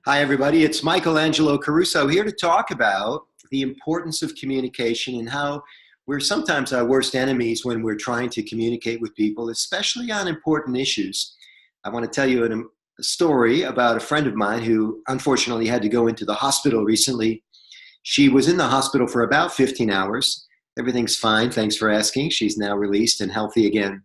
Hi, everybody. It's Angelo Caruso here to talk about the importance of communication and how we're sometimes our worst enemies when we're trying to communicate with people, especially on important issues. I want to tell you a story about a friend of mine who unfortunately had to go into the hospital recently. She was in the hospital for about 15 hours. Everything's fine. Thanks for asking. She's now released and healthy again.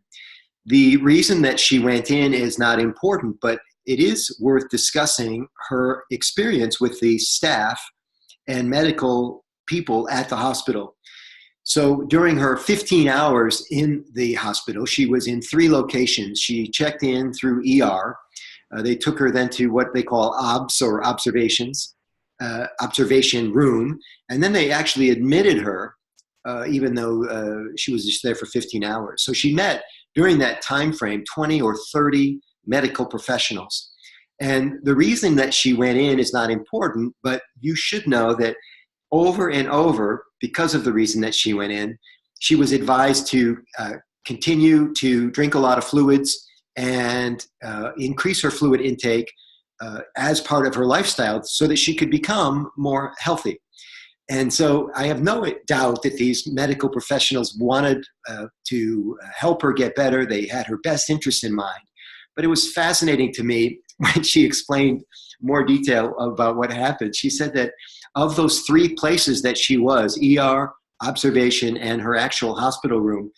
The reason that she went in is not important, but it is worth discussing her experience with the staff and medical people at the hospital. So during her 15 hours in the hospital, she was in 3 locations. She checked in through ER. They took her then to what they call OBS or observation room. And then they actually admitted her, even though she was just there for 15 hours. So she met during that time frame 20 or 30 medical professionals. And the reason that she went in is not important, but you should know that over and over, because of the reason that she went in, she was advised to continue to drink a lot of fluids and increase her fluid intake as part of her lifestyle so that she could become more healthy. And so I have no doubt that these medical professionals wanted to help her get better. They had her best interest in mind. But it was fascinating to me when she explained more detail about what happened. She said that of those 3 places that she was, ER, observation, and her actual hospital room,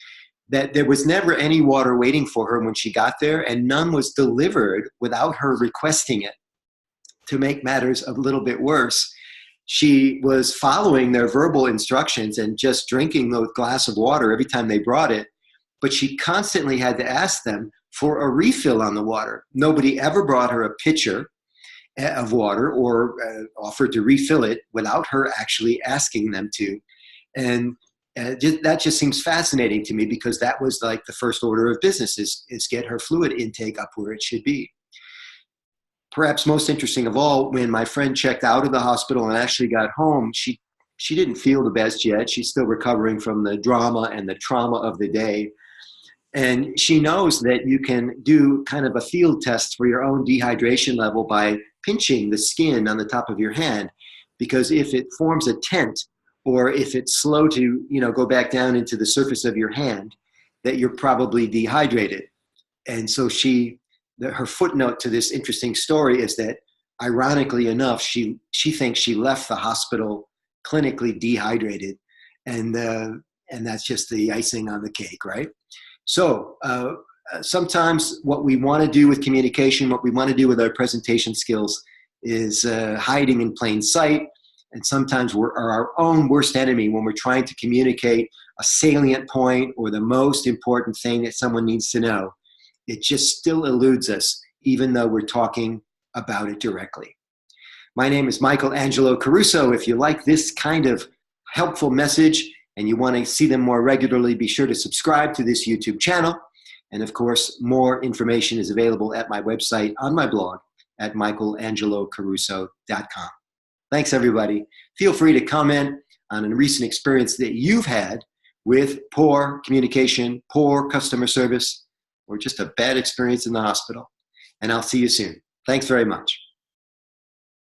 that there was never any water waiting for her when she got there, and none was delivered without her requesting it. To make matters a little bit worse, she was following their verbal instructions and just drinking the glass of water every time they brought it, but she constantly had to ask them for a refill on the water. Nobody ever brought her a pitcher of water or offered to refill it without her actually asking them to. And that just seems fascinating to me, because that was like the first order of business is get her fluid intake up where it should be. Perhaps most interesting of all, when my friend checked out of the hospital and actually got home, she didn't feel the best yet. She's still recovering from the drama and the trauma of the day. And she knows that you can do kind of a field test for your own dehydration level by pinching the skin on the top of your hand, because if it forms a tent, or if it's slow to go back down into the surface of your hand, that you're probably dehydrated. And so her footnote to this interesting story is that, ironically enough, she thinks she left the hospital clinically dehydrated, and that's just the icing on the cake, right? So sometimes what we want to do with communication, what we want to do with our presentation skills is hiding in plain sight. And sometimes we're our own worst enemy when we're trying to communicate a salient point or the most important thing that someone needs to know. It just still eludes us, even though we're talking about it directly. My name is Angelo Caruso. If you like this kind of helpful message and you want to see them more regularly, be sure to subscribe to this YouTube channel. And of course, more information is available at my website on my blog at michaelangelocaruso.com. Thanks, everybody. Feel free to comment on a recent experience that you've had with poor communication, poor customer service, or just a bad experience in the hospital. And I'll see you soon. Thanks very much.